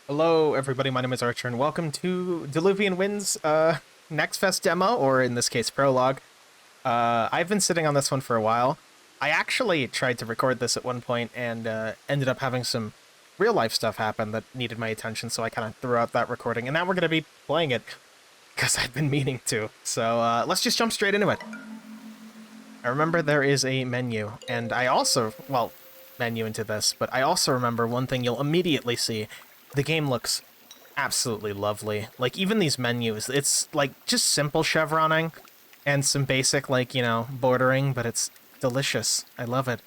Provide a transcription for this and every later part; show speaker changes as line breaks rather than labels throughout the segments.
Hello, everybody. My name is Archer, and welcome to Deluvian Winds Next Fest demo, or in this case, Prologue. I've been sitting on this one for a while. I actually tried to record this at one point and ended up having some real-life stuff happen that needed my attention, so I kind of threw out that recording, and now we're going to be playing it, because I've been meaning to. So let's just jump straight into it. I remember there is a menu, and I also, well, menu into this, but I also remember one thing you'll immediately see. The game looks absolutely lovely. Like, even these menus, it's, like, just simple chevroning and some basic, like, you know, bordering, but it's delicious. I love it.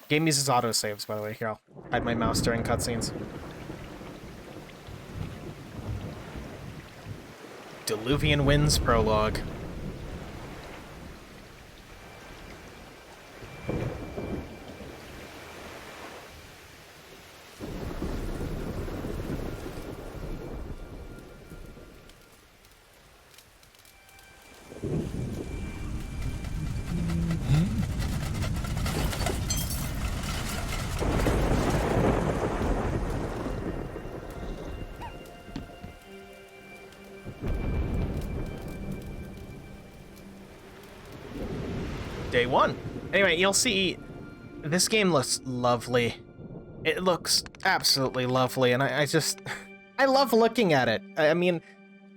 Game uses autosaves, by the way. Here, I'll hide my mouse during cutscenes. Deluvian Winds Prologue. Day one. Anyway, you'll see this game looks lovely. It looks absolutely lovely, and I just I love looking at it. I mean,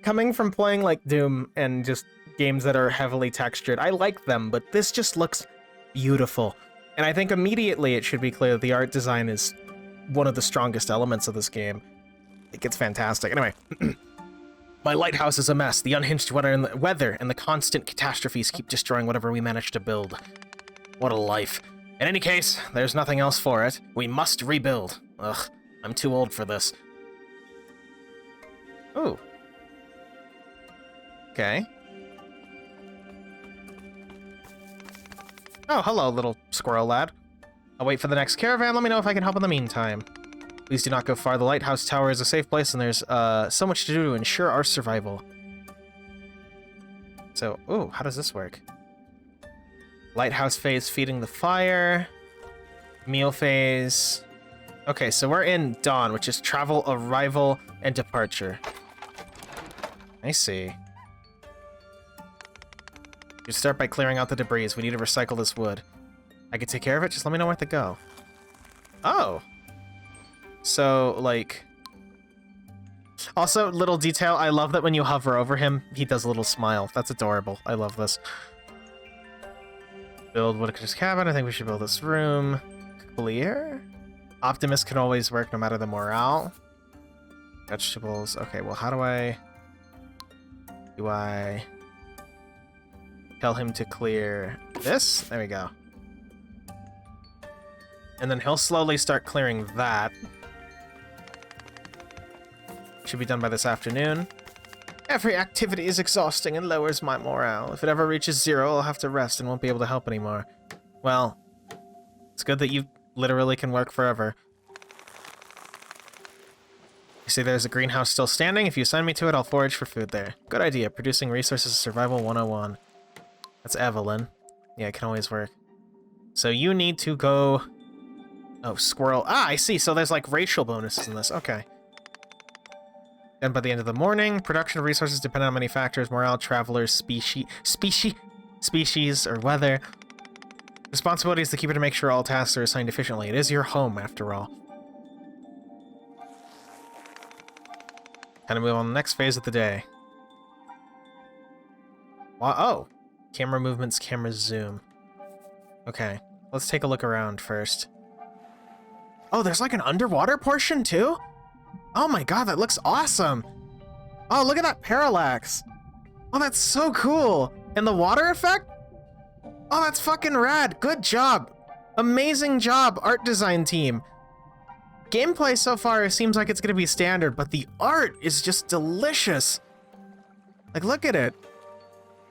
coming from playing like Doom and just games that are heavily textured, I like them, but this just looks beautiful. And I think immediately it should be clear that the art design is one of the strongest elements of this game. It gets fantastic. Anyway, my lighthouse is a mess. The unhinged weather and the constant catastrophes keep destroying whatever we manage to build. What a life. In any case, there's nothing else for it. We must rebuild. Ugh, I'm too old for this. Ooh. Okay. Oh, hello, little squirrel lad. I'll wait for the next caravan. Let me know if I can help in the meantime. Please do not go far. The lighthouse tower is a safe place, and there's so much to do to ensure our survival. So, ooh, how does this work? Lighthouse phase, feeding the fire. Meal phase. Okay, so we're in dawn, which is travel, arrival, and departure. I see. You start by clearing out the debris. We need to recycle this wood. I can take care of it. Just let me know where to go. Oh. So, like... Also, little detail, I love that when you hover over him, he does a little smile. That's adorable. I love this. Build Woodcutter's cabin. I think we should build this room. Clear? Optimist can always work no matter the morale. Vegetables. Okay, well, how do I... Do I... Tell him to clear this? There we go. And then he'll slowly start clearing that. Should be done by this afternoon. Every activity is exhausting and lowers my morale. If it ever reaches 0, I'll have to rest and won't be able to help anymore. Well, it's good that you literally can work forever. You see there's a greenhouse still standing. If you send me to it, I'll forage for food there. Good idea. Producing resources survival 101. That's Evelyn. Yeah, it can always work. So you need to go... Oh, squirrel. Ah, I see. So there's like racial bonuses in this. Okay. And by the end of the morning, production of resources depend on many factors: morale, travelers, species, or weather. Responsibility is the keeper to make sure all tasks are assigned efficiently. It is your home, after all. Kind of move on to the next phase of the day. Wow. Oh, camera movements, camera zoom. Okay, let's take a look around first. Oh, there's like an underwater portion too? Oh my god, that looks awesome! Oh, look at that parallax! Oh, that's so cool! And the water effect? Oh, that's fucking rad! Good job! Amazing job, art design team! Gameplay so far seems like it's gonna be standard, but the art is just delicious! Like, look at it!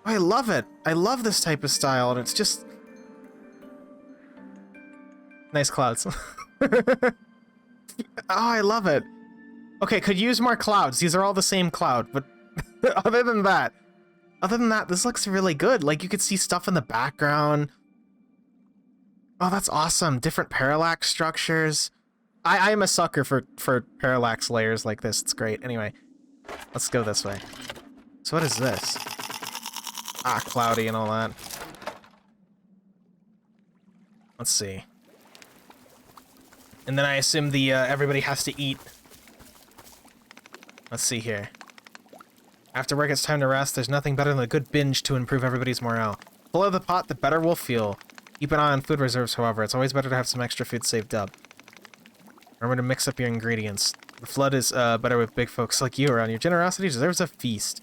I love it! I love this type of style, and it's just... Nice clouds. Oh, I love it! Okay, could use more clouds. These are all the same cloud, but other than that, this looks really good. Like, you could see stuff in the background. Oh, that's awesome. Different parallax structures. I am a sucker for parallax layers like this. It's great. Anyway, let's go this way. So what is this? Ah, cloudy and all that. Let's see. And then I assume the everybody has to eat. Let's see here. After work, it's time to rest. There's nothing better than a good binge to improve everybody's morale. The fuller the pot, the better we'll feel. Keep an eye on food reserves, however. It's always better to have some extra food saved up. Remember to mix up your ingredients. The flood is better with big folks like you around. Your generosity deserves a feast.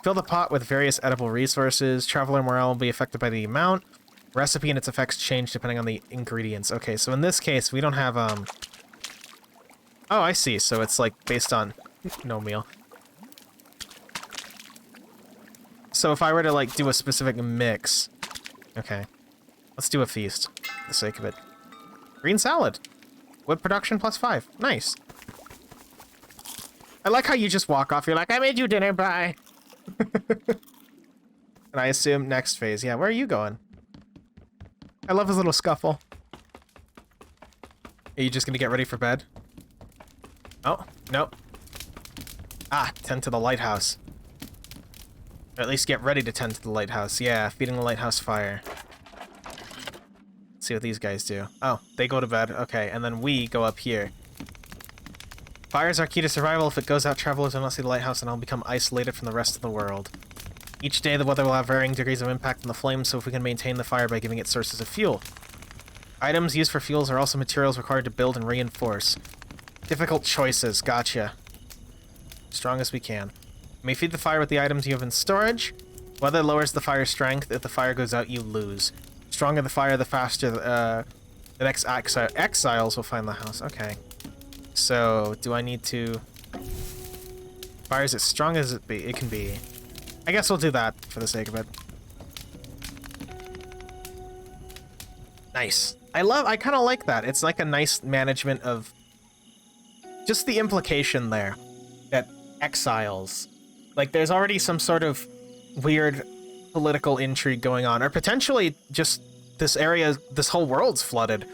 Fill the pot with various edible resources. Traveler morale will be affected by the amount. Recipe and its effects change depending on the ingredients. Okay, so in this case, we don't have, Oh, I see. So it's, like, based on no meal. So if I were to, like, do a specific mix... Okay. Let's do a feast, for the sake of it. Green salad. Wood production +5. Nice. I like how you just walk off. You're like, I made you dinner, bye. And I assume next phase. Yeah, where are you going? I love his little scuffle. Are you just gonna get ready for bed? Oh, no. Ah, tend to the lighthouse. Or at least get ready to tend to the lighthouse. Yeah, feeding the lighthouse fire. Let's see what these guys do. Oh, they go to bed. Okay, and then we go up here. Fire is our key to survival. If it goes out, travelers will not see the lighthouse and I'll become isolated from the rest of the world. Each day, the weather will have varying degrees of impact on the flames, so if we can maintain the fire by giving it sources of fuel. Items used for fuels are also materials required to build and reinforce. Difficult choices. Gotcha. Strong as we can. You may feed the fire with the items you have in storage. Weather lowers the fire's strength. If the fire goes out, you lose. Stronger the fire, the faster the next exiles will find the house. Okay. So, do I need to... Fire is as strong as it can be. I guess we'll do that for the sake of it. Nice. I kind of like that. It's like a nice management of... Just the implication there. That exiles... Like, there's already some sort of weird political intrigue going on. Or potentially just this area, this whole world's flooded.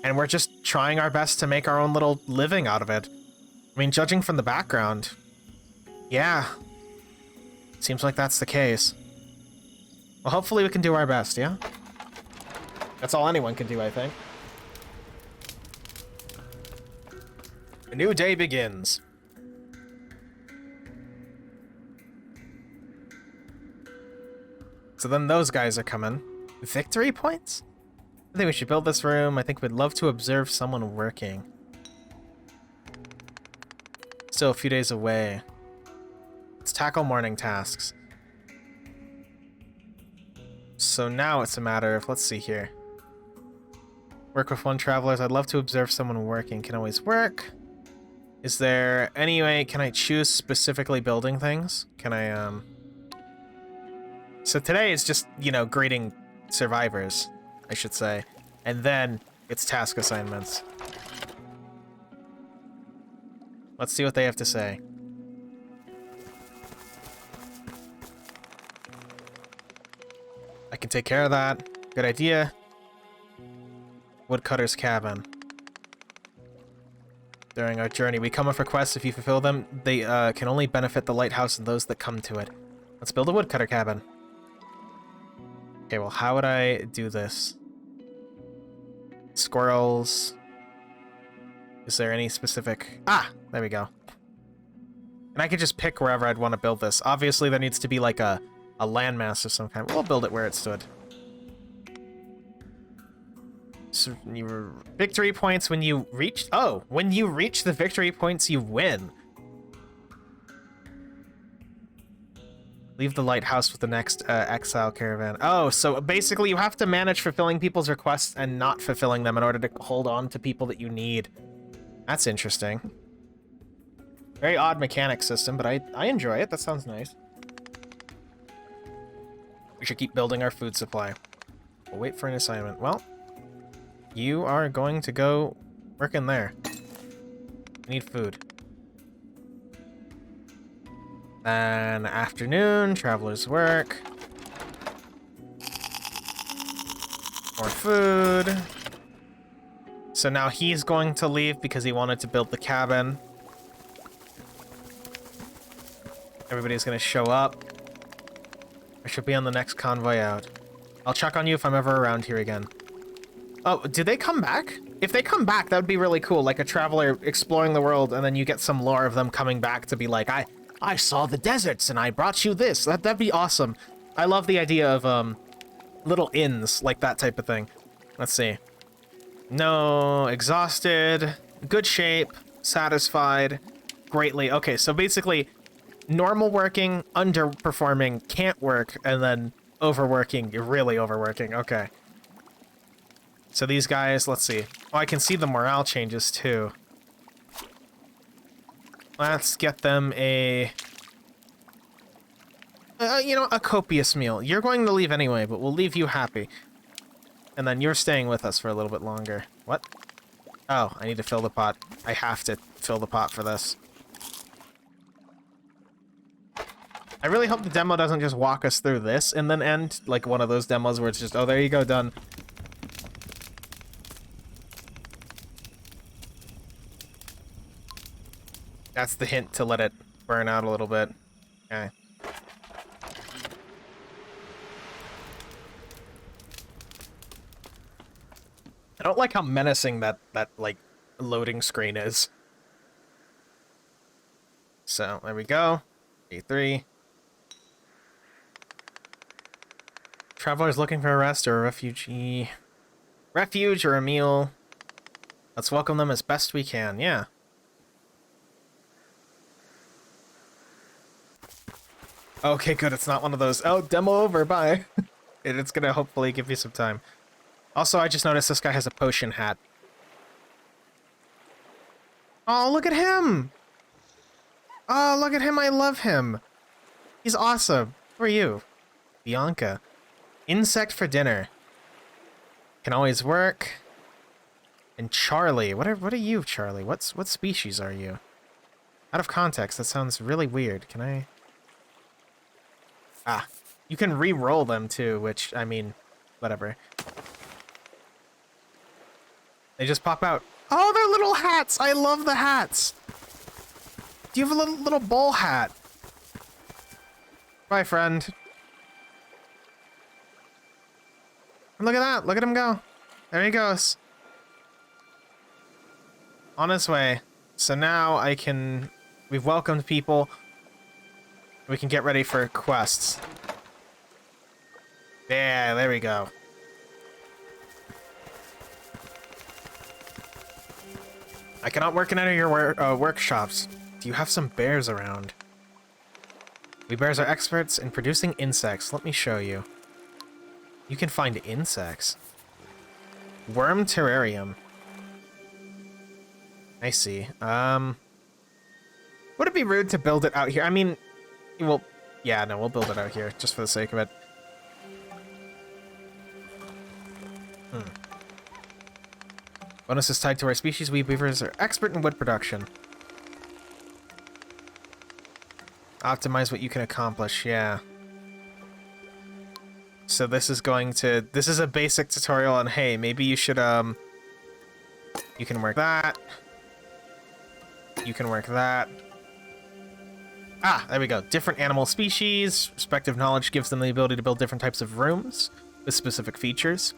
And we're just trying our best to make our own little living out of it. I mean, judging from the background... Yeah. Seems like that's the case. Well, hopefully we can do our best, yeah? That's all anyone can do, I think. A new day begins. So then those guys are coming. Victory points? I think we should build this room. I think we'd love to observe someone working. Still a few days away. Let's tackle morning tasks. So now it's a matter of, let's see here. Work with one travelers. I'd love to observe someone working. Can always work. Is there any way, can I choose specifically building things? Can I, So today it's just, you know, greeting survivors, I should say. And then it's task assignments. Let's see what they have to say. I can take care of that. Good idea. Woodcutter's cabin. During our journey, we come with requests. If you fulfill them, they can only benefit the lighthouse and those that come to it. Let's build a woodcutter cabin. Okay, well, how would I do this? Squirrels. Is there any specific... Ah! There we go. And I could just pick wherever I'd want to build this. Obviously, there needs to be like a landmass of some kind. We'll build it where it stood. So victory points when you reach... Oh! When you reach the victory points, you win. Leave the lighthouse with the next exile caravan. Oh, so basically you have to manage fulfilling people's requests and not fulfilling them in order to hold on to people that you need. That's interesting. Very odd mechanic system, but I enjoy it. That sounds nice. We should keep building our food supply. We'll wait for an assignment. Well, you are going to go work in there. We need food. Then afternoon, travelers work. More food. So now he's going to leave because he wanted to build the cabin. Everybody's gonna show up. I should be on the next convoy out. I'll check on you if I'm ever around here again. Oh, do they come back? If they come back, that would be really cool. Like a traveler exploring the world, and then you get some lore of them coming back to be like, I saw the deserts and I brought you this. That'd be awesome. I love the idea of little inns, like that type of thing. Let's see. No, exhausted, good shape, satisfied, greatly. Okay, so basically, normal working, underperforming, can't work, and then overworking, you're really overworking. Okay. So these guys, let's see. Oh, I can see the morale changes too. Let's get them a... you know, a copious meal. You're going to leave anyway, but we'll leave you happy. And then you're staying with us for a little bit longer. What? Oh, I need to fill the pot. I have to fill the pot for this. I really hope the demo doesn't just walk us through this and then end like one of those demos where it's just, oh, there you go, done. That's the hint to let it burn out a little bit. Okay. I don't like how menacing that like loading screen is. So there we go. A3. Travelers looking for a rest or a refugee. Refuge or a meal. Let's welcome them as best we can. Yeah. Okay, good. It's not one of those, oh, demo over, bye. It's gonna hopefully give you some time. Also, I just noticed this guy has a potion hat. Oh, look at him! Oh, look at him, I love him! He's awesome. Who are you? Bianca. Insect for dinner. Can always work. And Charlie. What are you, Charlie? What species are you? Out of context, that sounds really weird. Can I... Ah. You can re-roll them too, which, I mean, whatever. They just pop out. Oh, they're little hats! I love the hats! Do you have a little bowl hat? Bye, friend. And look at that! Look at him go! There he goes. On his way. So now I can... We've welcomed people. We can get ready for quests. Yeah, there we go. I cannot work in any of your workshops. Do you have some bears around? We bears are experts in producing insects. Let me show you. You can find insects. Worm terrarium. I see. Would it be rude to build it out here? I mean, well, yeah, no, we'll build it out here just for the sake of it. Bonuses tied to our species. We beavers are expert in wood production. Optimize what you can accomplish, yeah. So this is going to... This is a basic tutorial on, hey, maybe you should, you can work that. You can work that. Ah, there we go. Different animal species. Respective knowledge gives them the ability to build different types of rooms with specific features.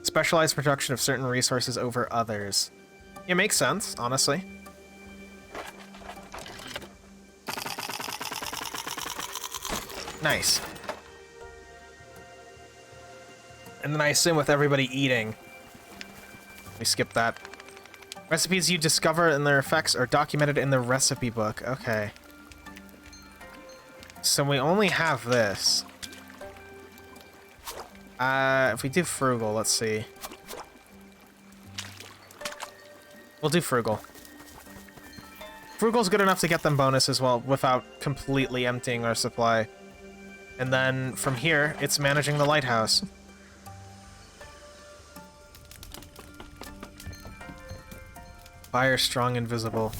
Specialized production of certain resources over others. It makes sense, honestly. Nice. And then I assume with everybody eating... We skip that. Recipes you discover and their effects are documented in the recipe book. Okay. So we only have this. If we do frugal, let's see. We'll do frugal. Frugal's good enough to get them bonus as well without completely emptying our supply. And then from here, it's managing the lighthouse. Fire strong invisible.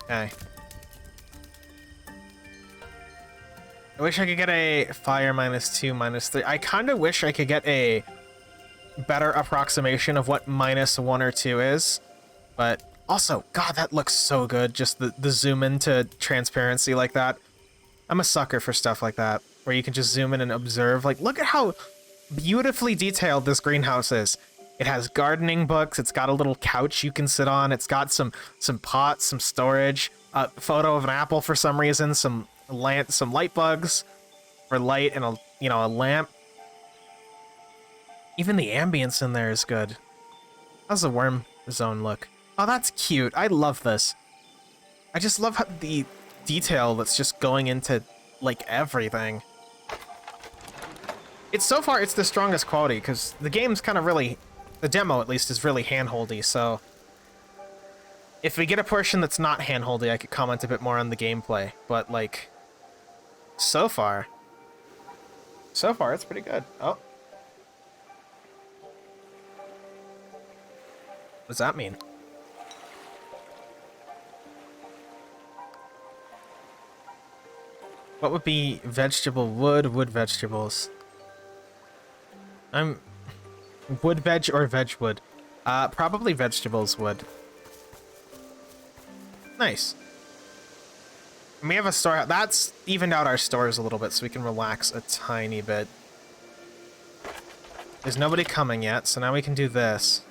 Okay. I wish I could get a fire -2, -3. I kind of wish I could get a better approximation of what -1 or 2 is. But also, God, that looks so good. Just the zoom into transparency like that. I'm a sucker for stuff like that, where you can just zoom in and observe. Like, look at how beautifully detailed this greenhouse is. It has gardening books. It's got a little couch you can sit on. It's got some pots, some storage, a photo of an apple for some reason, some light bugs for light, and a lamp. Even the ambience in there is good. How's the worm zone look? Oh, that's cute. I love this. I just love how the detail that's just going into like everything. So far it's the strongest quality because the game's kind of really, the demo at least, is really handholdy. So if we get a portion that's not handholdy, I could comment a bit more on the gameplay. But like, so far it's pretty good. Oh, what does that mean? What would be vegetable? Wood vegetables. I'm wood veg or veg wood? Probably vegetables wood. Nice. And we have a store. That's evened out our stores a little bit, so we can relax a tiny bit. There's nobody coming yet, so now we can do this.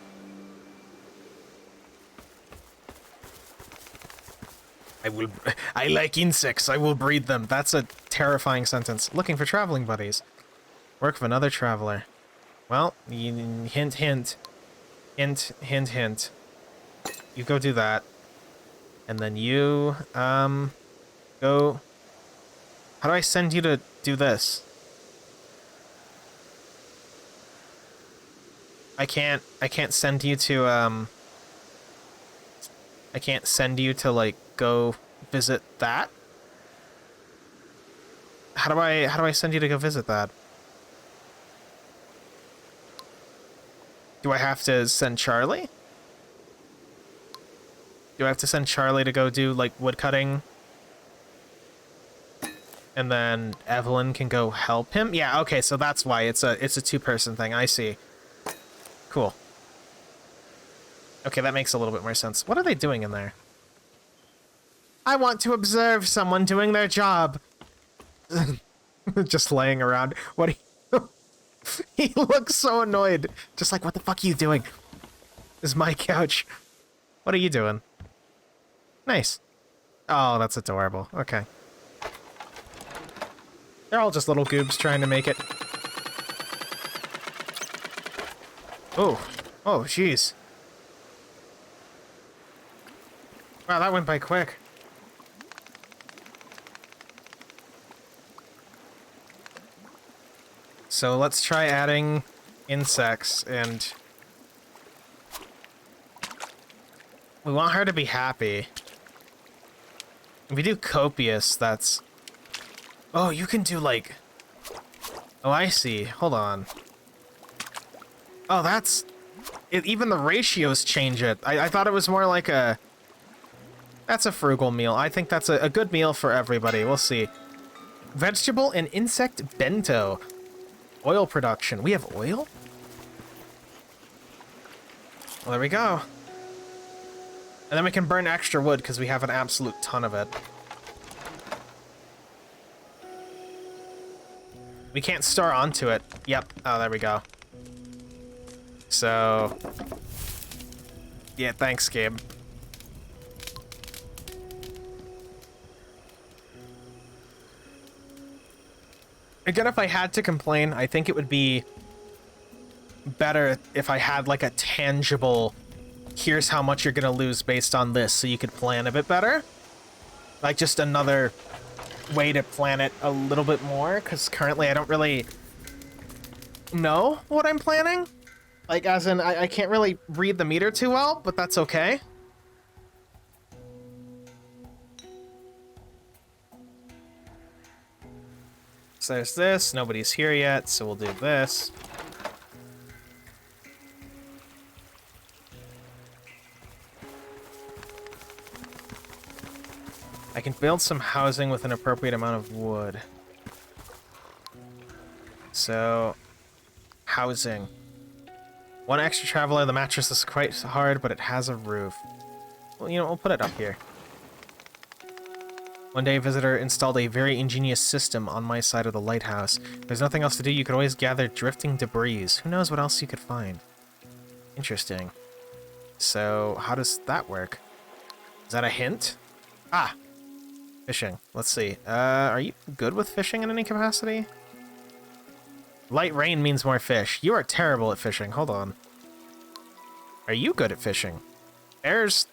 I like insects. I will breed them. That's a terrifying sentence. Looking for traveling buddies. Work of another traveler. Well, hint, hint. Hint, hint, hint. You go do that. And then you, go... How do I send you to do this? I can't send you to, I can't send you to, like, go visit that? How do I send you to go visit that? Do I have to send Charlie? Do I have to send Charlie to go do, like, woodcutting? And then Evelyn can go help him? Yeah, okay, so that's why it's a two-person thing. I see. Cool. Okay, that makes a little bit more sense. What are they doing in there? I want to observe someone doing their job. Just laying around. What are you... He looks so annoyed. Just like, what the fuck are you doing? This is my couch. What are you doing? Nice. Oh, that's adorable. Okay. They're all just little goobs trying to make it. Oh. Oh, jeez. Wow, that went by quick. So let's try adding insects, and we want her to be happy. If we do copious, that's... Oh, you can do like... Oh, I see. Hold on. Oh, that's... Even the ratios change it. I thought it was more like a... That's a frugal meal. I think that's a good meal for everybody. We'll see. Vegetable and insect bento. Oil production. We have oil? Well, there we go. And then we can burn extra wood because we have an absolute ton of it. We can't store onto it. Yep. Oh, there we go. So... Yeah, thanks, Gabe. Again, if I had to complain, I think it would be better if I had like a tangible, here's how much you're gonna lose based on this, so you could plan a bit better. Like just another way to plan it a little bit more, because currently I don't really know what I'm planning. Like, as in, I can't really read the meter too well, but that's okay. So there's this, nobody's here yet, so we'll do this. I can build some housing with an appropriate amount of wood. So, housing. One extra traveler. The mattress is quite hard, but it has a roof. Well, you know, we'll put it up here. One day, a visitor installed a very ingenious system on my side of the lighthouse. If there's nothing else to do, you could always gather drifting debris. Who knows what else you could find? Interesting. So, how does that work? Is that a hint? Ah! Fishing. Let's see. Are you good with fishing in any capacity? Light rain means more fish. You are terrible at fishing. Hold on. Are you good at fishing? Bears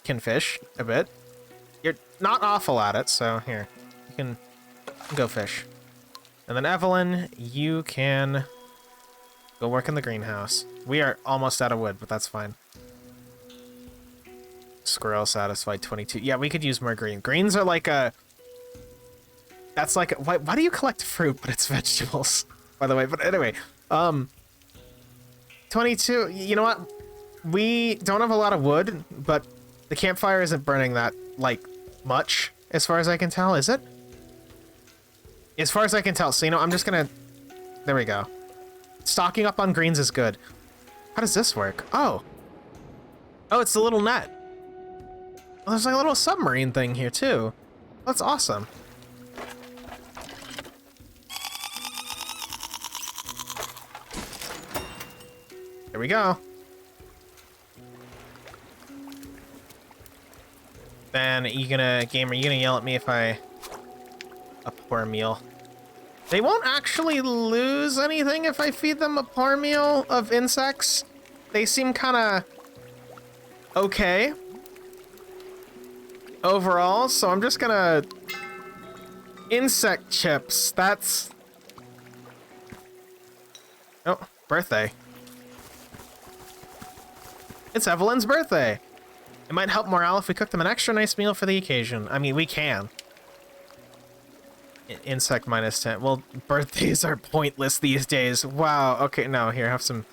can fish a bit. You're not awful at it, so here. You can go fish. And then Evelyn, you can go work in the greenhouse. We are almost out of wood, but that's fine. Squirrel satisfied 22. Yeah, we could use more green. Greens are like a... That's like... Why do you collect fruit, but it's vegetables? By the way, but anyway. 22, you know what? We don't have a lot of wood, but the campfire isn't burning that, like, much, as far as I can tell, is it? As far as I can tell, so, you know, I'm just gonna... There we go. Stocking up on greens is good. How does this work? Oh. Oh, it's the little net. Oh, there's like a little submarine thing here, too. That's awesome. There we go. Then gamer, you gonna yell at me if I a poor meal? They won't actually lose anything if I feed them a poor meal of insects. They seem kind of okay overall, so I'm just gonna insect chips. That's oh, birthday. It's Evelyn's birthday. It might help morale if we cook them an extra nice meal for the occasion. I mean, we can. Insect minus 10. Well, birthdays are pointless these days. Wow. Okay, no, here, have some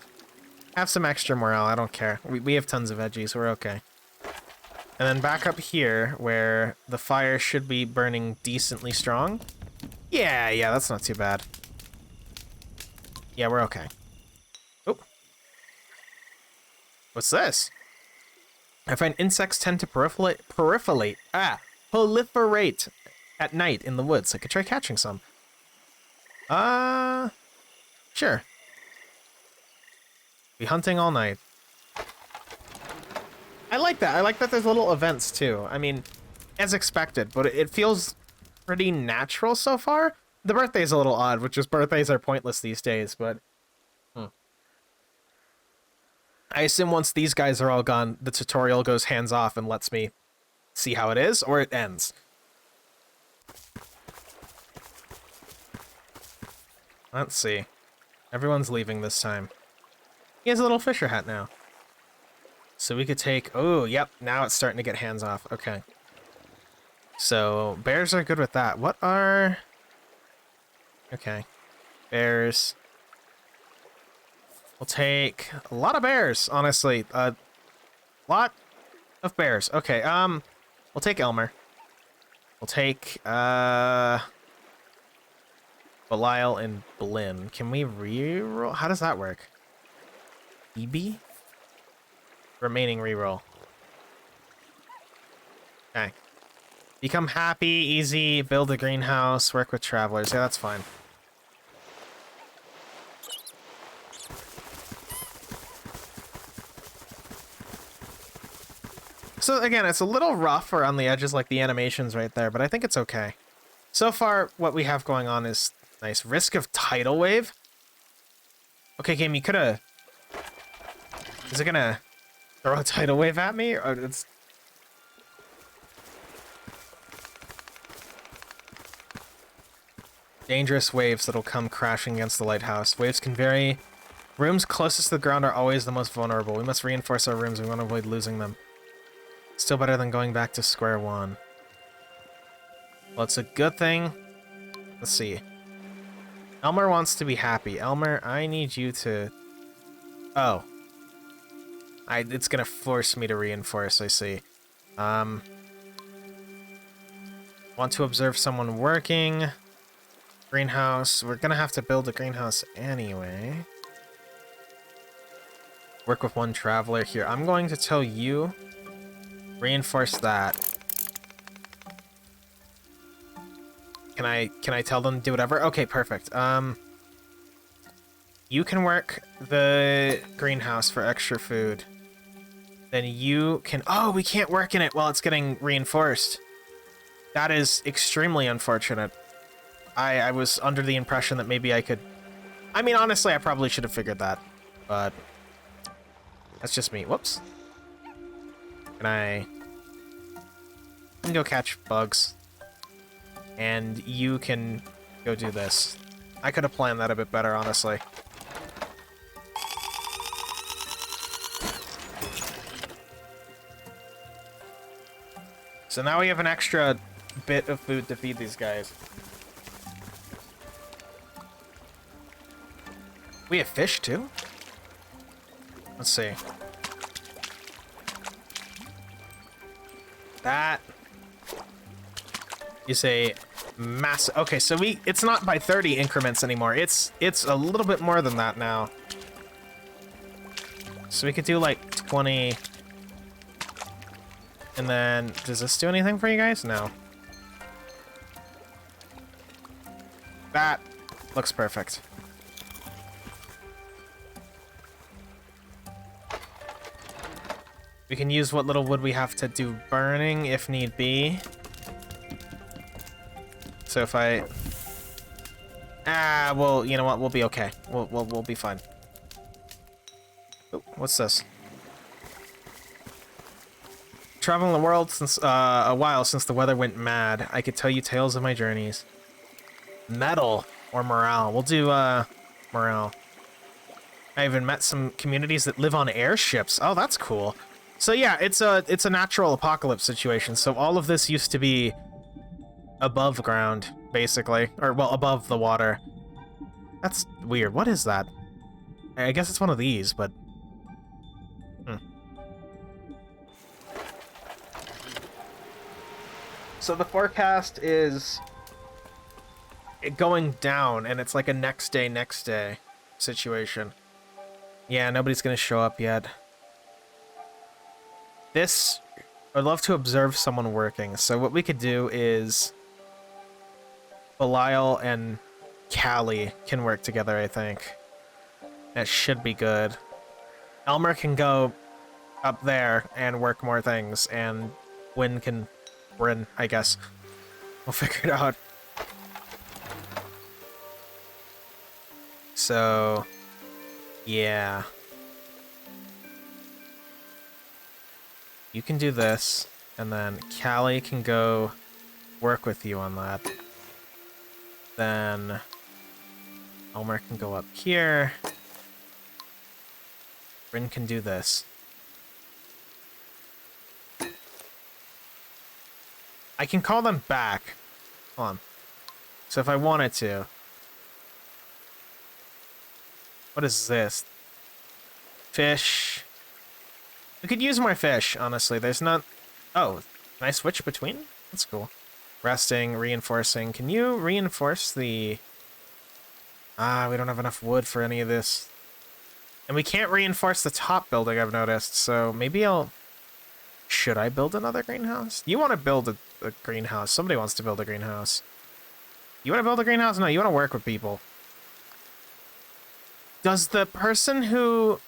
extra morale. I don't care. We have tons of veggies. We're okay. And then back up here, where the fire should be burning decently strong. Yeah, that's not too bad. Yeah, we're okay. Oh. What's this? I find insects tend to proliferate at night in the woods. I could try catching some. Sure. Be hunting all night. I like that. I like that there's little events too. I mean, as expected, but it feels pretty natural so far. The birthday's a little odd, which is birthdays are pointless these days, but I assume once these guys are all gone, the tutorial goes hands off and lets me see how it is, or it ends. Let's see. Everyone's leaving this time. He has a little fisher hat now. So we could take... Oh, yep. Now it's starting to get hands off. Okay. So bears are good with that. What are... Okay. Bears... We'll take a lot of bears, honestly. A lot of bears. Okay, we'll take Elmer. We'll take, Belial and Blinn. Can we reroll? How does that work? EB? Remaining reroll. Okay. Become happy, easy, build a greenhouse, work with travelers. Yeah, that's fine. So again, it's a little rough around the edges, like the animations right there, but I think it's okay. So far, what we have going on is nice. Risk of tidal wave? Okay, game, you could've... Is it gonna throw a tidal wave at me? Or it's... Dangerous waves that'll come crashing against the lighthouse. Waves can vary. Rooms closest to the ground are always the most vulnerable. We must reinforce our rooms. We want to avoid losing them. Still better than going back to square one. Well, it's a good thing. Let's see. Elmer wants to be happy. Elmer, I need you to... Oh. It's gonna force me to reinforce, I see. Want to observe someone working. Greenhouse. We're gonna have to build a greenhouse anyway. Work with one traveler here. I'm going to tell you, reinforce that. Can I tell them to do whatever? Okay, perfect. You can work the greenhouse for extra food. Then you can... Oh, we can't work in it while it's getting reinforced. That is extremely unfortunate. I was under the impression that maybe I could... I mean, honestly, I probably should have figured that. But... that's just me. Whoops. I can go catch bugs. And you can go do this. I could have planned that a bit better, honestly. So now we have an extra bit of food to feed these guys. We have fish too? Let's see. That is a massive... Okay, so it's not by 30 increments anymore. It's a little bit more than that now. So we could do like 20... And then, does this do anything for you guys? No. That looks perfect. We can use what little wood we have to do burning if need be. So if I... well, you know what? We'll be okay. We'll be fine. Oh, what's this? Traveling the world since a while since the weather went mad. I could tell you tales of my journeys. Metal or morale. We'll do morale. I even met some communities that live on airships. Oh, that's cool. So yeah, it's a natural apocalypse situation. So all of this used to be above ground, basically, or well, above the water. That's weird. What is that? I guess it's one of these, but. So the forecast is going down, and it's like a next day situation. Yeah, nobody's gonna show up yet. This, I'd love to observe someone working. So what we could do is Belial and Callie can work together, I think. That should be good. Elmer can go up there and work more things, and Wynn can... Bryn, I guess. We'll figure it out. So, yeah. You can do this, and then Callie can go work with you on that. Then Elmer can go up here. Bryn can do this. I can call them back. Hold on. So if I wanted to. What is this? Fish. We could use more fish, honestly. There's not... Oh, can I switch between? That's cool. Resting, reinforcing. Can you reinforce the... we don't have enough wood for any of this. And we can't reinforce the top building, I've noticed. So maybe I'll... Should I build another greenhouse? You want to build a greenhouse. Somebody wants to build a greenhouse. You want to build a greenhouse? No, you want to work with people. Does the person who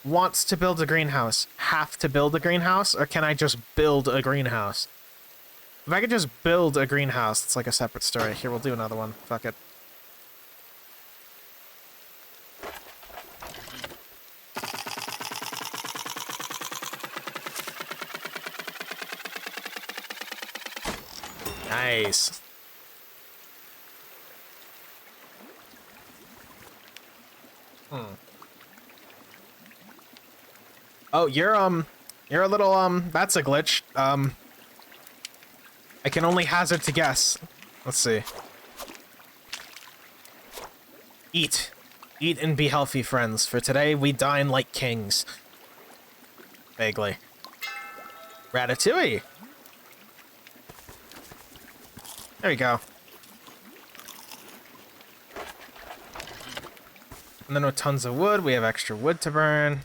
wants to build a greenhouse have to build a greenhouse, or can I just build a greenhouse? If I could just build a greenhouse, it's like a separate story. Here, we'll do another one. Fuck it. Nice. Oh, you're a little, that's a glitch. I can only hazard to guess. Let's see. Eat. Eat and be healthy, friends, for today we dine like kings. Vaguely. Ratatouille. There we go. And then with tons of wood, we have extra wood to burn.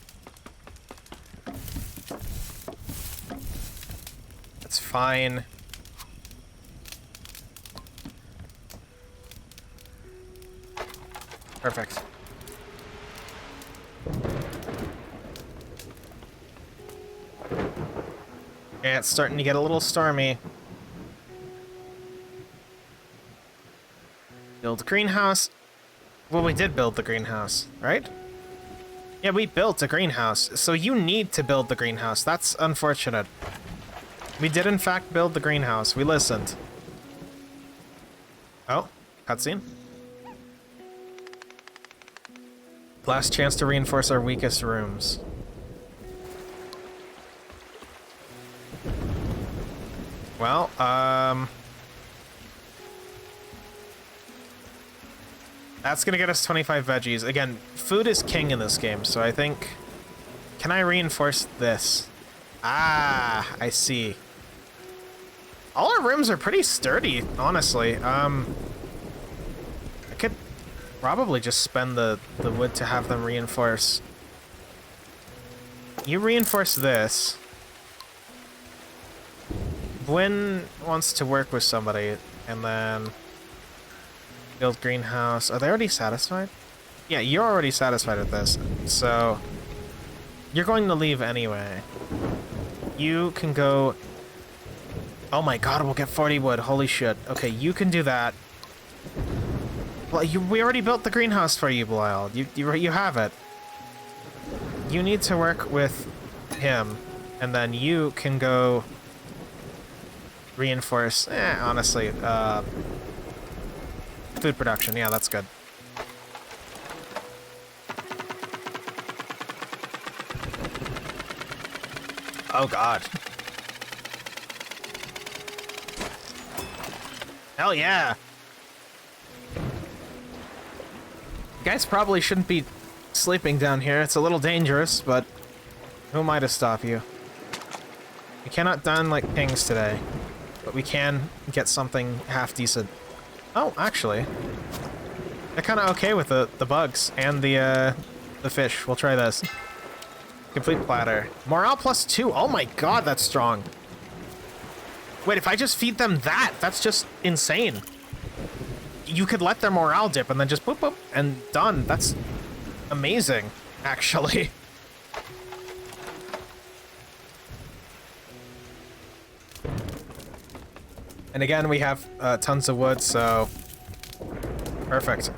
That's fine. Perfect. Yeah, it's starting to get a little stormy. Build a greenhouse. Well, we did build the greenhouse, right? Yeah, we built a greenhouse, so you need to build the greenhouse. That's unfortunate. We did, in fact, build the greenhouse. We listened. Oh, cutscene. Last chance to reinforce our weakest rooms. Well, that's gonna get us 25 veggies. Again, food is king in this game, so I think... Can I reinforce this? Ah, I see. All our rooms are pretty sturdy, honestly. I could probably just spend the wood to have them reinforce. You reinforce this. Gwyn wants to work with somebody, and then build greenhouse. Are they already satisfied? Yeah, you're already satisfied with this, so you're going to leave anyway. You can go... Oh my god, we'll get 40 wood. Holy shit. Okay, you can do that. Well, we already built the greenhouse for you, Belial. You have it. You need to work with him, and then you can go reinforce... honestly, food production. Yeah, that's good. Oh god. Hell yeah! You guys probably shouldn't be sleeping down here. It's a little dangerous, but who am I to stop you? We cannot dine like kings today, but we can get something half decent. Oh, actually, they're kind of okay with the bugs and the fish. We'll try this. Complete platter. Morale +2. Oh my god, that's strong. Wait, if I just feed them that, that's just insane. You could let their morale dip and then just boop boop and done. That's amazing, actually. And again, we have tons of wood, so perfect.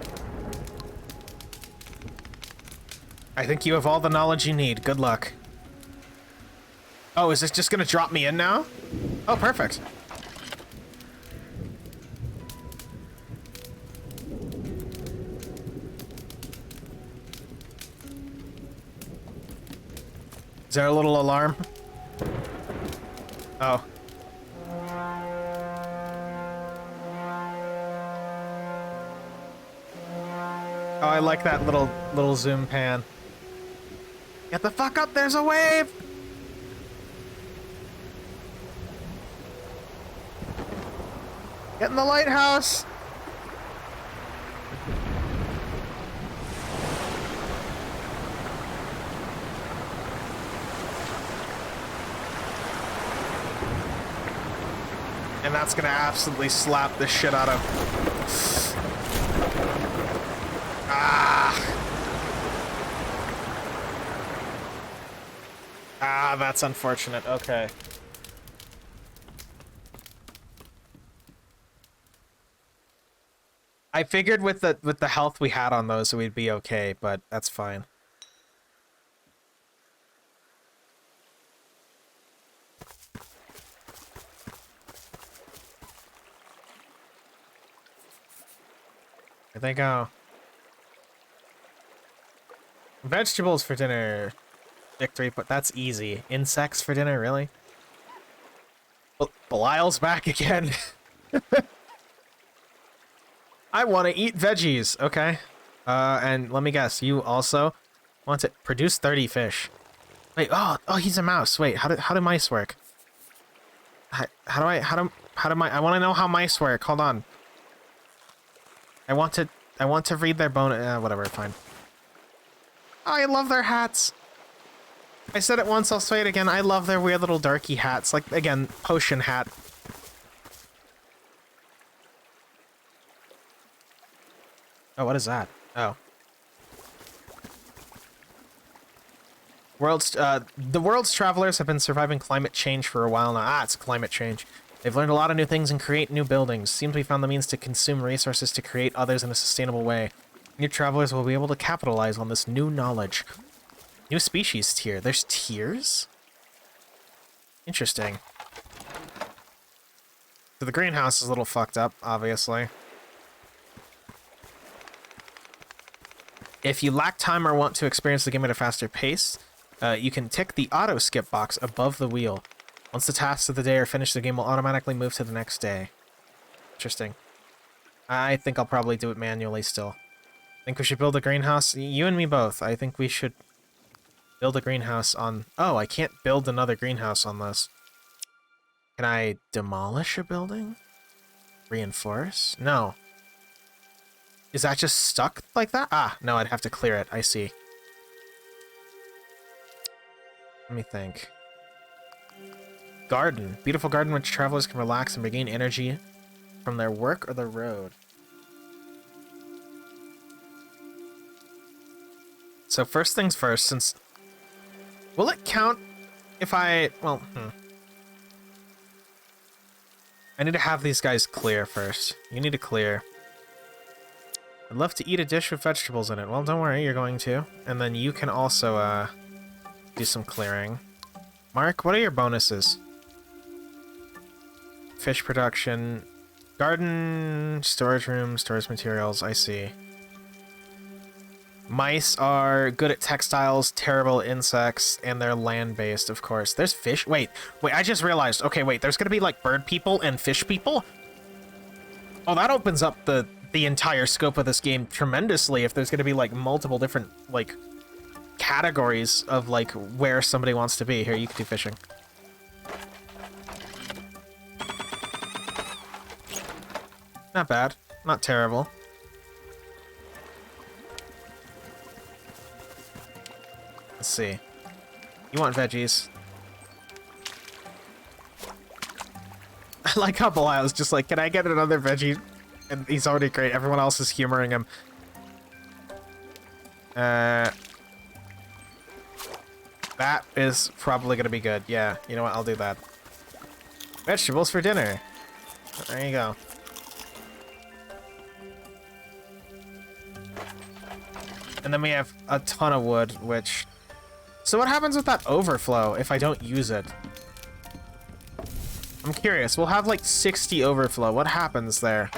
I think you have all the knowledge you need. Good luck. Oh, is this just gonna drop me in now? Oh, perfect. Is there a little alarm? Oh. Oh, I like that little zoom pan. Get the fuck up, there's a wave! Get in the lighthouse! And that's gonna absolutely slap the shit out of... Ah, that's unfortunate. Okay. I figured with the health we had on those, we'd be okay, but that's fine. Here they go. Vegetables for dinner. Victory, but that's easy. Insects for dinner, really? Belial's back again. I want to eat veggies. Okay. And let me guess, you also want to produce 30 fish. Wait, oh, he's a mouse. Wait, how do mice work? I want to know how mice work. Hold on. I want to read their bone. Whatever, fine. I love their hats. I said it once, I'll say it again. I love their weird little darky hats. Like, again, potion hat. Oh, what is that? Oh. The world's travelers have been surviving climate change for a while now. Ah, it's climate change. They've learned a lot of new things and create new buildings. Seems we found the means to consume resources to create others in a sustainable way. New travelers will be able to capitalize on this new knowledge. New species tier. There's tiers? Interesting. So the greenhouse is a little fucked up, obviously. If you lack time or want to experience the game at a faster pace, you can tick the auto skip box above the wheel. Once the tasks of the day are finished, the game will automatically move to the next day. Interesting. I think I'll probably do it manually still. Think we should build a greenhouse? You and me both. I think we should build a greenhouse on... Oh, I can't build another greenhouse on this. Can I demolish a building? Reinforce? No. Is that just stuck like that? Ah, no, I'd have to clear it. I see. Let me think. Garden. Beautiful garden which travelers can relax and regain energy from their work or the road. So first things first, since... Will it count if I... Well, I need to have these guys clear first. You need to clear. I'd love to eat a dish with vegetables in it. Well, don't worry, you're going to. And then you can also, do some clearing. Mark, what are your bonuses? Fish production, garden, storage room, storage materials, I see. Mice are good at textiles, terrible at insects, and they're land-based, of course. There's fish? Wait, I just realized. Okay, wait, there's gonna be, like, bird people and fish people? Oh, that opens up the entire scope of this game tremendously if there's gonna be, like, multiple different, like, categories of, like, where somebody wants to be. Here, you can do fishing. Not bad. Not terrible. Let's see. You want veggies. I like how Belial's just like, can I get another veggie? And he's already great. Everyone else is humoring him. That is probably going to be good. Yeah, you know what? I'll do that. Vegetables for dinner. There you go. And then we have a ton of wood, which... So what happens with that overflow if I don't use it? I'm curious. We'll have like 60 overflow. What happens there?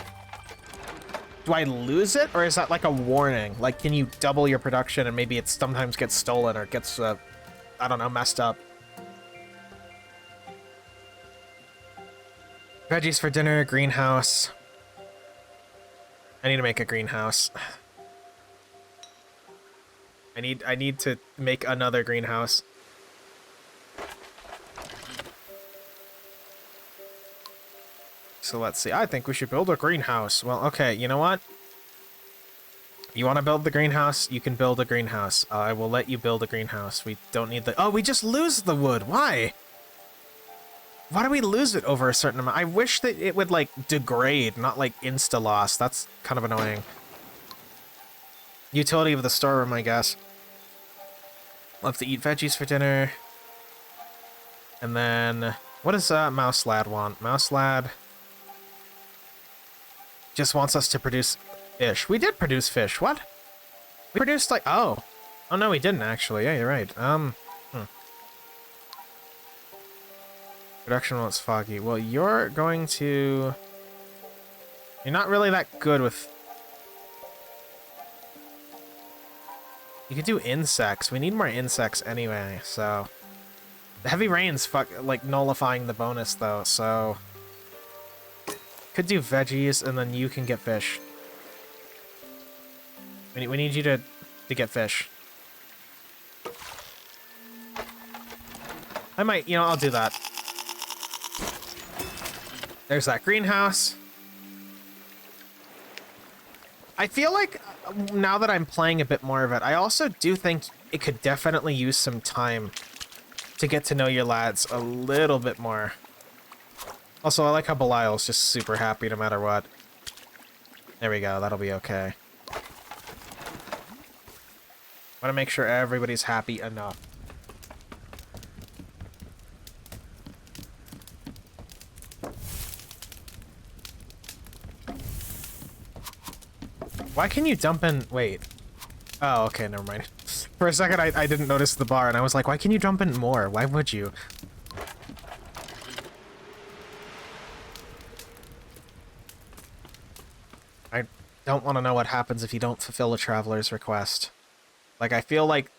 Do I lose it, or is that like a warning? Like, can you double your production and maybe it sometimes gets stolen or gets, I don't know, messed up? Veggies for dinner, greenhouse. I need to make a greenhouse. I need to make another greenhouse. So let's see. I think we should build a greenhouse. Well, okay, you know what? You want to build the greenhouse? You can build a greenhouse. I will let you build a greenhouse. We don't need the... Oh, we just lose the wood. Why? Why do we lose it over a certain amount? I wish that it would, like, degrade, not, like, insta-loss. That's kind of annoying. Utility of the storeroom, I guess. Love to eat veggies for dinner. And then... What does Mouse Lad want? Mouse Lad... just wants us to produce fish. We did produce fish. What? We produced, like... Oh. Oh, no, we didn't, actually. Yeah, you're right. Production while it's foggy. Well, you're going to... You're not really that good with... You could do insects. We need more insects anyway, so... The heavy rain's like nullifying the bonus, though, so... Could do veggies, and then you can get fish. We need you to get fish. I might, you know, I'll do that. There's that greenhouse. I feel like now that I'm playing a bit more of it, I also do think it could definitely use some time to get to know your lads a little bit more. Also, I like how Belial's just super happy no matter what. There we go, that'll be okay. Want to make sure everybody's happy enough. Why can you dump in... Wait. Oh, okay, never mind. For a second, I didn't notice the bar, and I was like, why can you dump in more? Why would you? I don't want to know what happens if you don't fulfill a traveler's request. Like, I feel like...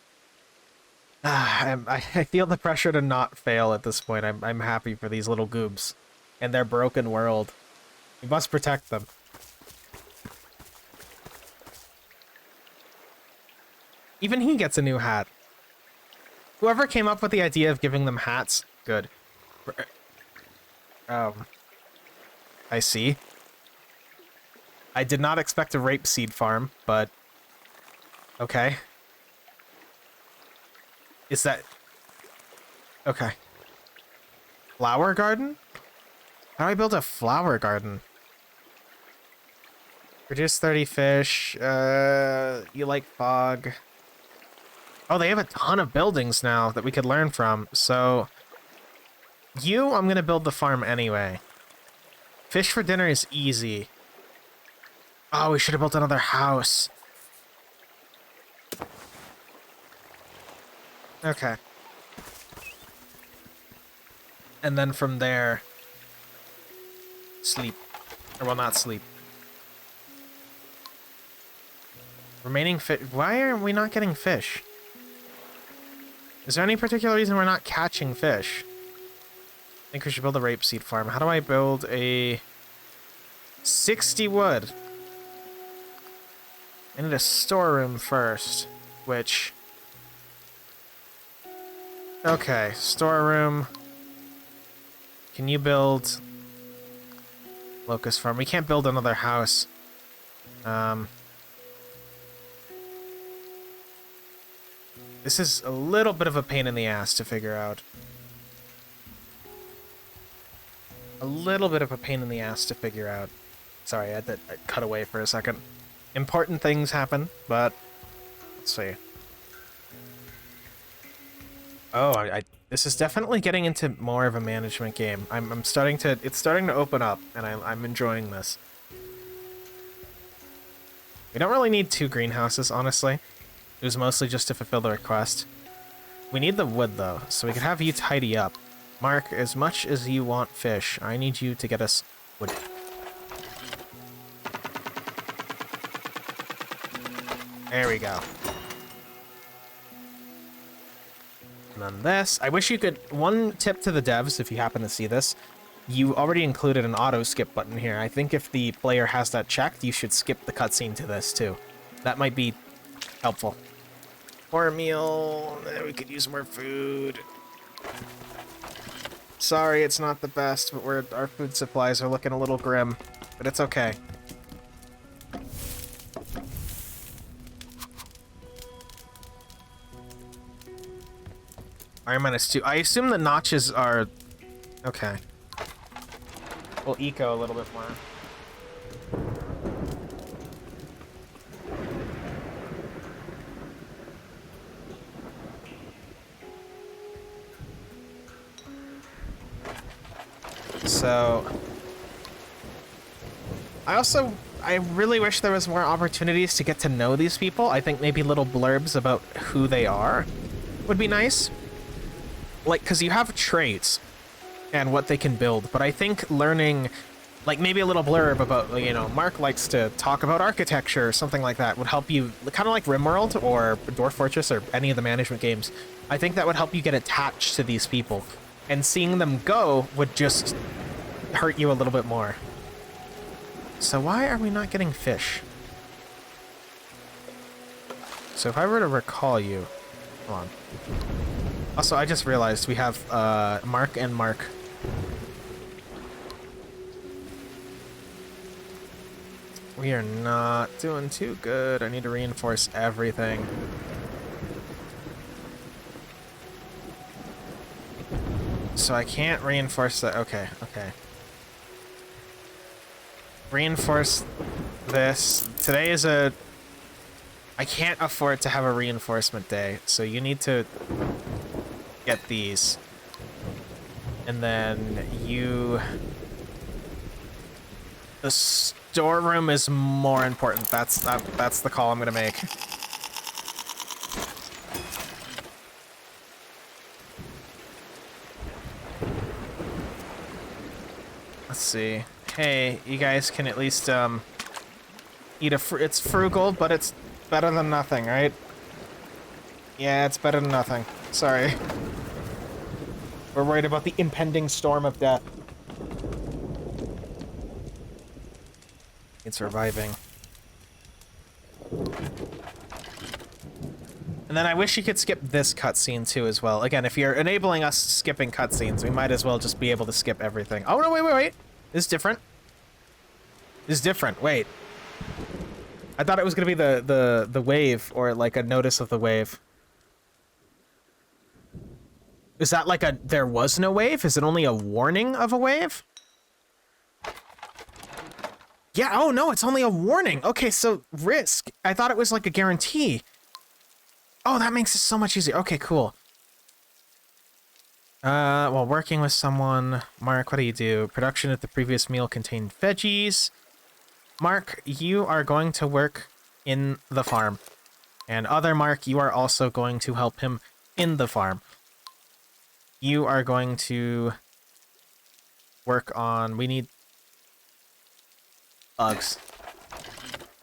I feel the pressure to not fail at this point. I'm happy for these little goobs and their broken world. We must protect them. Even he gets a new hat. Whoever came up with the idea of giving them hats, good. I see. I did not expect a rapeseed farm, but... Okay. Is that... Okay. Flower garden? How do I build a flower garden? Produce 30 fish. You like fog. Oh, they have a ton of buildings now that we could learn from, so... I'm gonna build the farm anyway. Fish for dinner is easy. Oh, we should have built another house. Okay. And then from there... Sleep. Or, well, not sleep. Remaining fish... Why are we not getting fish? Is there any particular reason we're not catching fish? I think we should build a rapeseed farm. How do I build a... 60 wood? I need a storeroom first, which... Okay, storeroom. Can you build... Locust farm? We can't build another house. This is a little bit of a pain in the ass to figure out. A little bit of a pain in the ass to figure out. Sorry, I had to cut away for a second. Important things happen, but... Let's see. Oh, this is definitely getting into more of a management game. I'm starting to... It's starting to open up, and I'm enjoying this. We don't really need 2 greenhouses, honestly. It was mostly just to fulfill the request. We need the wood, though, so we can have you tidy up. Mark, as much as you want fish, I need you to get us wood. There we go. And then this. I wish you could... One tip to the devs, if you happen to see this. You already included an auto-skip button here. I think if the player has that checked, you should skip the cutscene to this, too. That might be helpful. For a meal. We could use more food. Sorry, it's not the best, but our food supplies are looking a little grim. But it's okay. -2. I assume the notches are... Okay. We'll eco a little bit more. So... I really wish there was more opportunities to get to know these people. I think maybe little blurbs about who they are would be nice. Like, because you have traits and what they can build, but I think learning, like, maybe a little blurb about, you know, Mark likes to talk about architecture or something like that would help you, kind of like RimWorld or Dwarf Fortress or any of the management games. I think that would help you get attached to these people, and seeing them go would just hurt you a little bit more. So why are we not getting fish? So if I were to recall you... Hold on. Also, I just realized we have Mark and Mark. We We are not doing too good. I need to reinforce everything. So I can't reinforce that. Okay, okay. Reinforce this. Today is a... I can't afford to have a reinforcement day, so you need to get these. And then you... The storeroom is more important. That's the call I'm gonna make. Let's see. Hey, you guys can at least eat it's frugal, but it's better than nothing, right? Yeah, it's better than nothing. Sorry. We're worried about the impending storm of death. It's surviving. And then I wish you could skip this cutscene too as well. Again, if you're enabling us skipping cutscenes, we might as well just be able to skip everything. Oh no, wait. This is different. This is different. Wait. I thought it was gonna be the wave, or like a notice of the wave. Is that like a there was no wave? Is it only a warning of a wave? Yeah, oh no, it's only a warning. Okay, so risk. I thought it was like a guarantee. Oh, that makes it so much easier. Okay, cool. While working with someone, Mark, what do you do? Production of the previous meal contained veggies. Mark, you are going to work in the farm. And other Mark, you are also going to help him in the farm. You are going to work on... We need... bugs.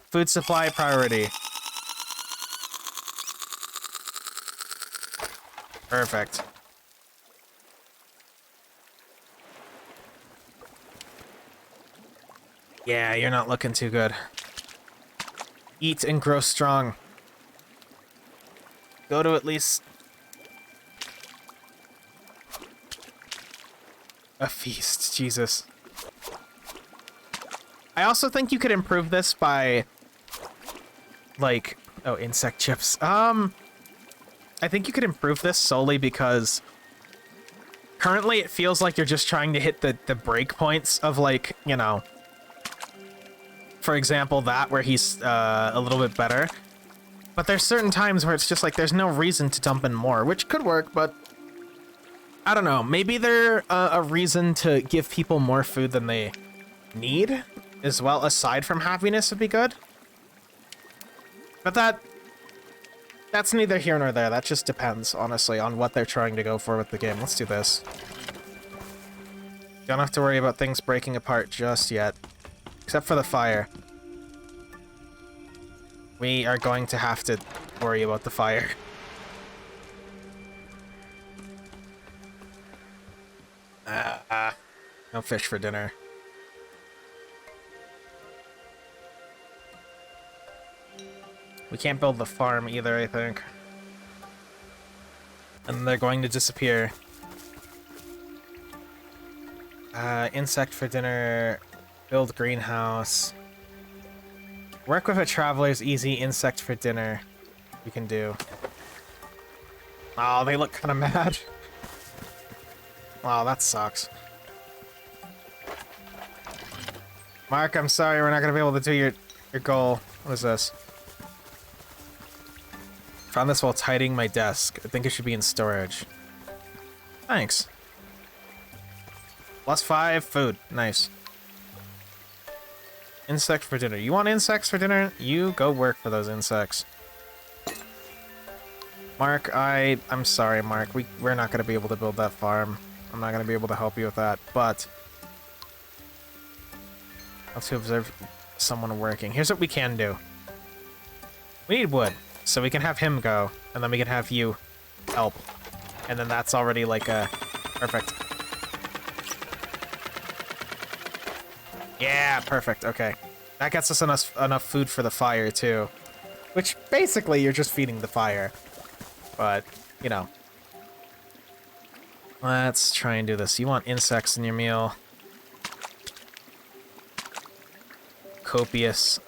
Food supply priority. Perfect. Yeah, you're not looking too good. Eat and grow strong. Go to at least... a feast, Jesus. I also think you could improve this by... like... oh, insect chips. I think you could improve this solely because... currently it feels like you're just trying to hit the breakpoints of, like, you know... for example, that, where he's a little bit better. But there's certain times where it's just like, there's no reason to dump in more, which could work, but... I don't know, maybe they're a reason to give people more food than they need, as well, aside from happiness would be good. But that's neither here nor there. That just depends, honestly, on what they're trying to go for with the game. Let's do this. Don't have to worry about things breaking apart just yet. Except for the fire. We are going to have to worry about the fire. No fish for dinner. We can't build the farm either, I think. And they're going to disappear. Insect for dinner. Build greenhouse. Work with a traveler's easy. Insect for dinner. You can do. Oh, they look kind of mad. Wow, that sucks. Mark, I'm sorry, we're not gonna be able to do your goal. What is this? Found this while tidying my desk. I think it should be in storage. Thanks. +5 food. Nice. Insect for dinner. You want insects for dinner? You go work for those insects. Mark, I'm sorry, Mark. We're not gonna be able to build that farm. I'm not gonna be able to help you with that, but let's observe someone working. Here's what we can do. We need wood, so we can have him go, and then we can have you help. And then that's already like a... perfect. Yeah, perfect, okay. That gets us enough food for the fire, too. Which, basically, you're just feeding the fire. But, you know. Let's try and do this. You want insects in your meal. Copious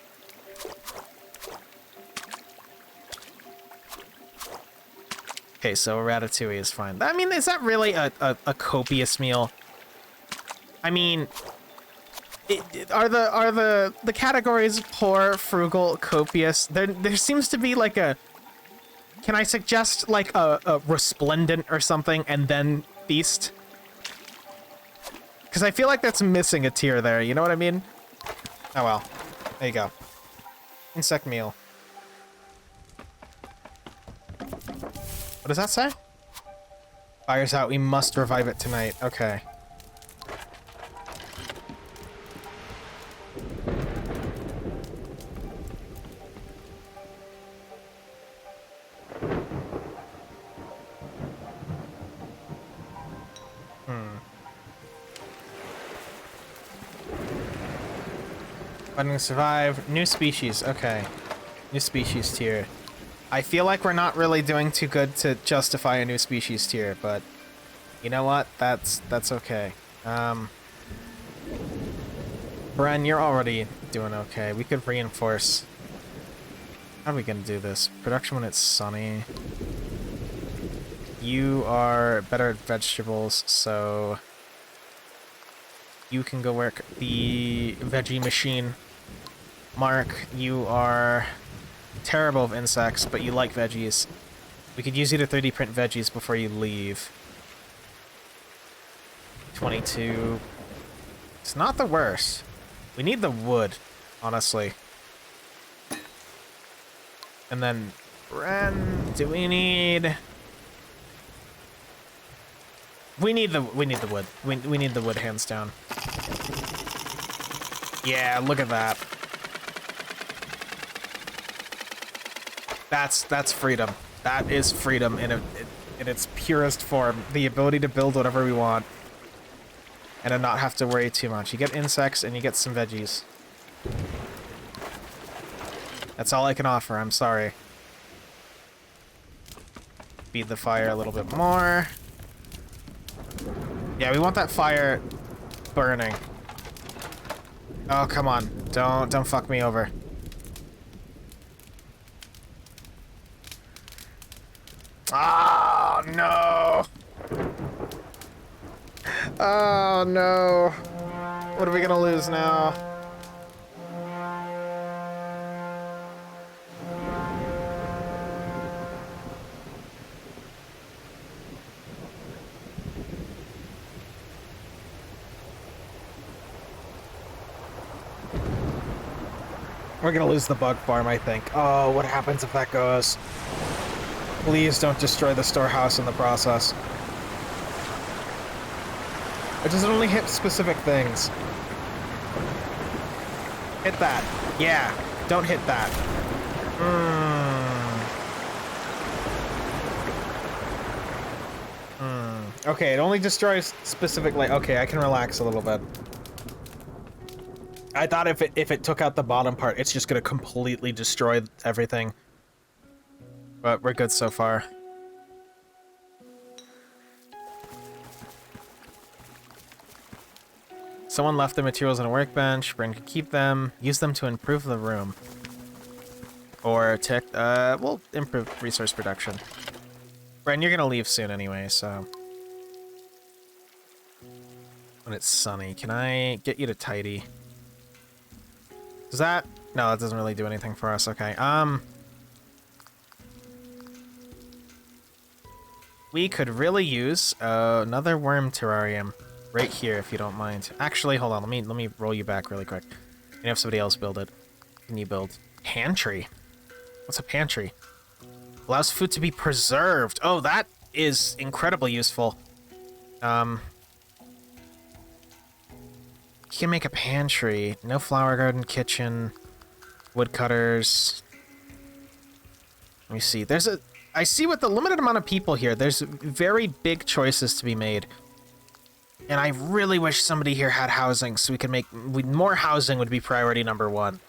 Okay, so ratatouille is fine. I mean, is that really a copious meal? I mean, are the categories poor, frugal, copious? There seems to be like a... Can I suggest like a resplendent or something and then feast? Because I feel like that's missing a tier there, you know what I mean? Oh well, there you go. Insect meal. What does that say? Fire's out, we must revive it tonight. Okay. Letting to survive. New species. Okay. New species tier. I feel like we're not really doing too good to justify a new species tier, but you know what? That's okay. Bren, you're already doing okay. We could reinforce. How are we gonna do this? Production when it's sunny. You are better at vegetables, so you can go work the veggie machine. Mark, you are terrible of insects, but you like veggies. We could use you to 3D print veggies before you leave. 22. It's not the worst. We need the wood, honestly. And then, Bren, do we need... We need the wood. We need the wood, hands down. Yeah, look at that. That's freedom. That is freedom in its purest form. The ability to build whatever we want and to not have to worry too much. You get insects and you get some veggies. That's all I can offer. I'm sorry. Feed the fire a little bit more. Yeah, we want that fire burning. Oh, come on. Don't fuck me over. Oh, no. Oh, no. What are we gonna lose now? We're gonna lose the bug farm, I think. Oh, what happens if that goes? Please don't destroy the storehouse in the process. It doesn't only hit specific things. Hit that. Yeah, don't hit that. Okay, it only destroys specifically. Okay, I can relax a little bit. I thought if it took out the bottom part, it's just gonna completely destroy everything. But we're good so far. Someone left the materials on a workbench. Bren could keep them. Use them to improve the room. Or we'll improve resource production. Bren, you're gonna leave soon anyway, so... When it's sunny, can I get you to tidy? Does that... No, that doesn't really do anything for us. Okay, we could really use another worm terrarium right here, if you don't mind. Actually, hold on. Let me roll you back really quick. You can have somebody else build it. Can you build pantry? What's a pantry? Allows food to be preserved. Oh, that is incredibly useful. You can make a pantry. No flower garden, kitchen, woodcutters. Let me see. I see with the limited amount of people here, there's very big choices to be made. And I really wish somebody here had housing so we could make... more housing would be priority number one.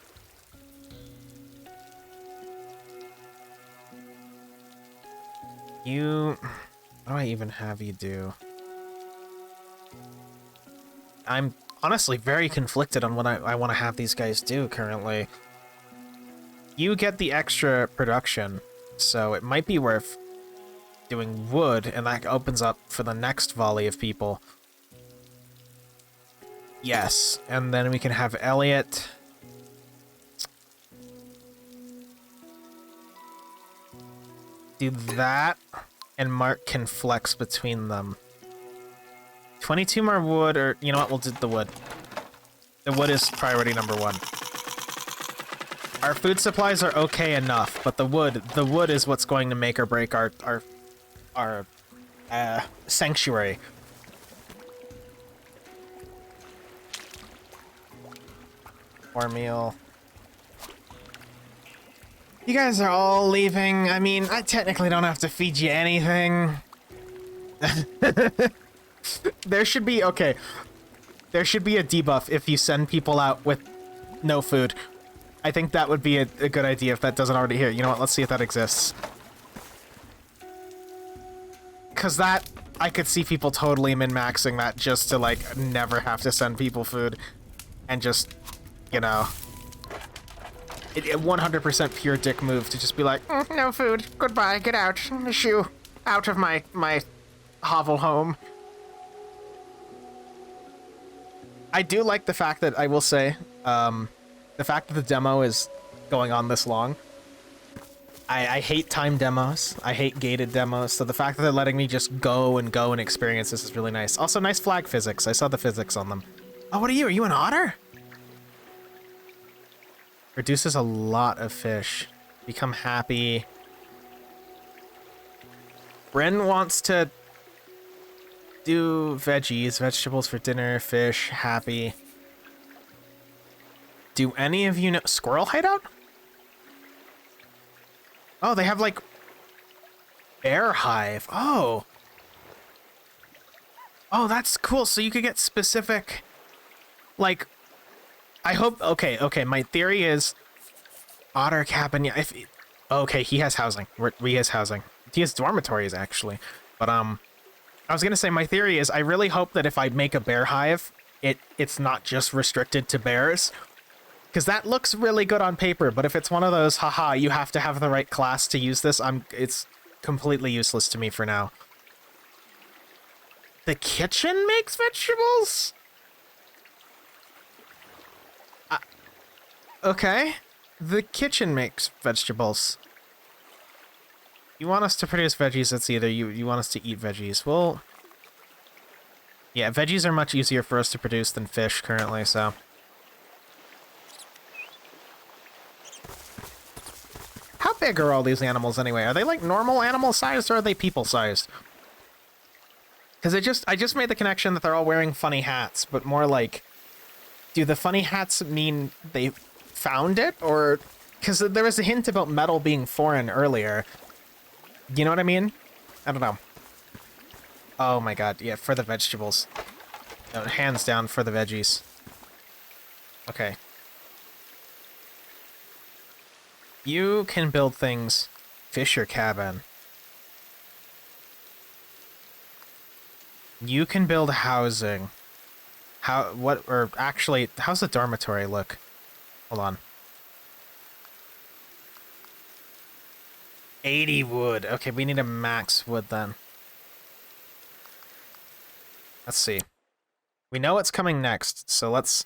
What do I even have you do? I'm honestly very conflicted on what I want to have these guys do currently. You get the extra production, so it might be worth doing wood, and that opens up for the next volley of people. Yes, and then we can have Elliot do that, and Mark can flex between them. 22 more wood, or you know what, we'll do the wood. The wood is priority number 1. Our food supplies are okay enough, but the wood is what's going to make or break our sanctuary. More meal. You guys are all leaving. I mean, I technically don't have to feed you anything. There should be, okay. There should be a debuff if you send people out with no food. I think that would be a good idea if that doesn't already here. You know what, let's see if that exists. Cause that, I could see people totally min-maxing that just to like never have to send people food. And just, you know. It 100% pure dick move to just be like, no food, goodbye, get out, shoo, out of my hovel home. I do like the fact that, I will say, the fact that the demo is going on this long. I hate timed demos, I hate gated demos, so the fact that they're letting me just go and experience this is really nice. Also, nice flag physics, I saw the physics on them. Oh, what are you an otter? Reduces a lot of fish. Become happy. Bryn wants to do veggies, vegetables for dinner, fish, happy. Do any of you know squirrel hideout? Oh, they have like bear hive. Oh. Oh, that's cool. So you could get specific, like, I hope, okay, my theory is otter cabin, yeah, okay, he has housing. He has housing. He has dormitories, actually. But, I was gonna say, my theory is I really hope that if I make a bear hive, it's not just restricted to bears. Because that looks really good on paper, but if it's one of those, haha, you have to have the right class to use this, it's completely useless to me for now. The kitchen makes vegetables? Okay. The kitchen makes vegetables. You want us to produce veggies, it's either you want us to eat veggies. Well, yeah, veggies are much easier for us to produce than fish currently, so. How big are all these animals anyway? Are they like normal animal sized or are they people sized? Because I just made the connection that they're all wearing funny hats, but more like, do the funny hats mean they found it, or because there was a hint about metal being foreign earlier. You know what I mean? I don't know. Oh my god, yeah, for the vegetables. No, hands down for the veggies. Okay. You can build things. Fisher cabin. You can build housing. Actually, how's the dormitory look? Hold on. 80 wood. Okay, we need a max wood then. Let's see. We know what's coming next, so let's...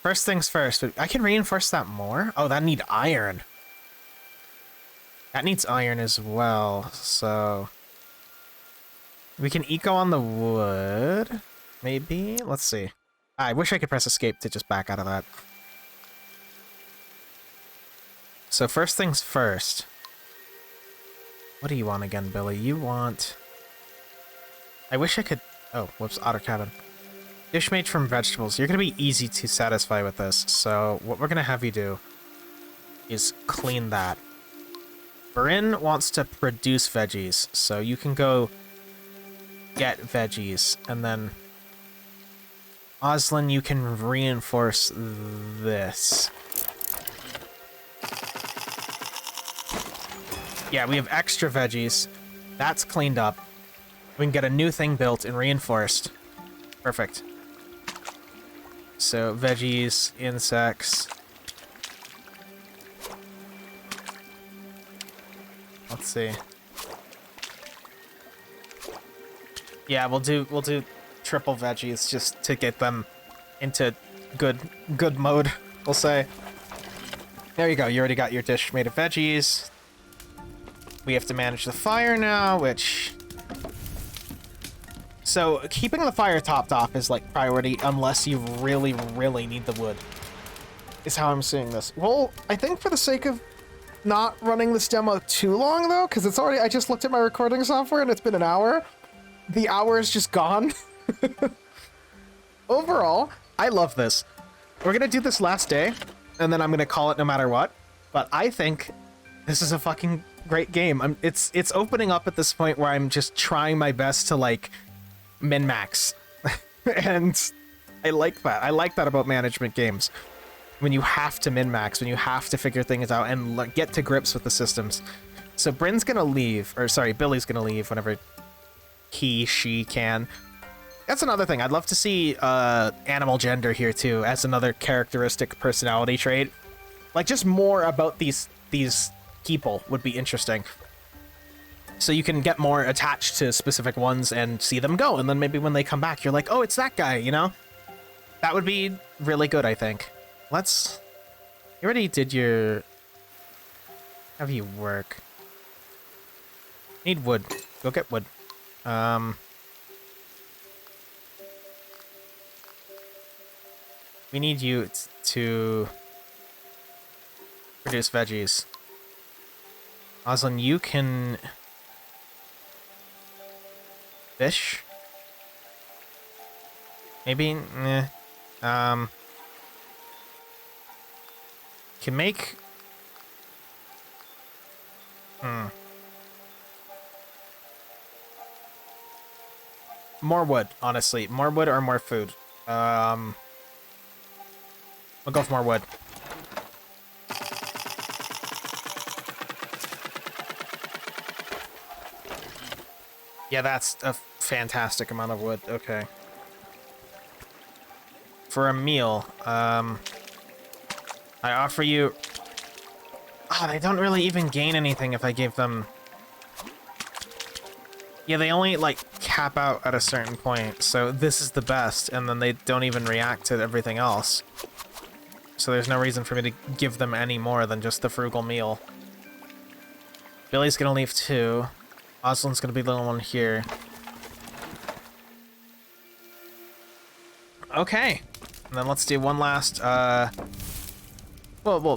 First things first. I can reinforce that more? Oh, that need iron. That needs iron as well, so... We can eco on the wood, maybe? Let's see. I wish I could press escape to just back out of that. So first things first. What do you want again, Billy? You want... I wish I could... Oh, whoops, otter cabin. Dish made from vegetables. You're going to be easy to satisfy with this, so what we're going to have you do is clean that. Bryn wants to produce veggies, so you can go get veggies, and then Oslin, you can reinforce this. Yeah, we have extra veggies. That's cleaned up. We can get a new thing built and reinforced. Perfect. So, veggies, insects. Let's see. Yeah, we'll do triple veggies just to get them into good mode, we'll say. There you go, you already got your dish made of veggies. We have to manage the fire now, which... So, keeping the fire topped off is, like, priority unless you really, really need the wood, is how I'm seeing this. Well, I think for the sake of not running this demo too long, though, because it's already... I just looked at my recording software and it's been an hour. The hour is just gone. Overall, I love this. We're gonna do this last day, and then I'm gonna call it no matter what. But I think this is a fucking great game. It's opening up at this point where I'm just trying my best to, like, min-max. And I like that. I like that about management games. When you have to min-max, when you have to figure things out and get to grips with the systems. So Bryn's gonna leave, or sorry, Billy's gonna leave whenever she can. That's another thing. I'd love to see animal gender here too, as another characteristic personality trait. Like, just more about these people would be interesting. So you can get more attached to specific ones and see them go, and then maybe when they come back, you're like, oh, it's that guy, you know? That would be really good, I think. Let's... You already did your... Have you work? Need wood. Go get wood. We need you to produce veggies. Aslan, you can fish? Maybe, can make... More wood, honestly. More wood or more food. We'll go for more wood. Yeah, that's a fantastic amount of wood. Okay. For a meal, I offer you... Oh, they don't really even gain anything if I gave them... Yeah, they only, like, cap out at a certain point, so this is the best, and then they don't even react to everything else. So there's no reason for me to give them any more than just the frugal meal. Billy's gonna leave too. Aslan's gonna be the only one here. Okay. And then let's do one last, well,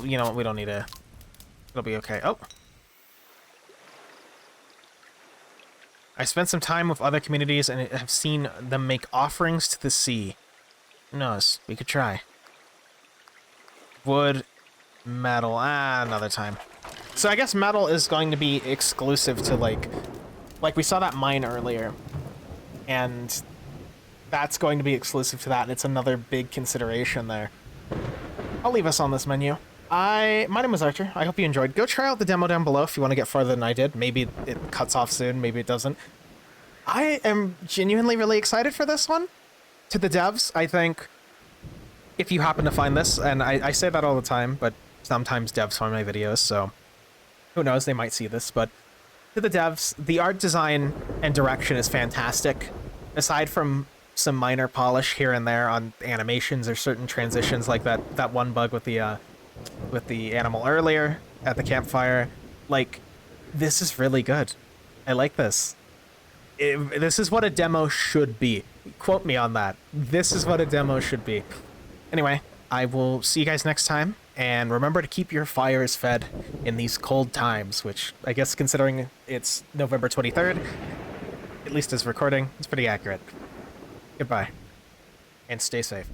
you know what, we don't need to... It'll be okay. Oh! I spent some time with other communities and have seen them make offerings to the sea. Who knows? We could try. Wood, metal, another time. So I guess metal is going to be exclusive to, like we saw that mine earlier. And that's going to be exclusive to that, and it's another big consideration there. I'll leave us on this menu. My name is Archer. I hope you enjoyed. Go try out the demo down below if you want to get farther than I did. Maybe it cuts off soon, maybe it doesn't. I am genuinely really excited for this one. To the devs, I think, if you happen to find this, and I say that all the time, but sometimes devs find my videos, so who knows, they might see this, but to the devs, the art design and direction is fantastic. Aside from some minor polish here and there on animations or certain transitions, like that one bug with the animal earlier at the campfire, like, this is really good. I like this. This is what a demo should be. Quote me on that. This is what a demo should be. Anyway, I will see you guys next time, and remember to keep your fires fed in these cold times, which I guess considering it's November 23rd, at least as recording, it's pretty accurate. Goodbye, and stay safe.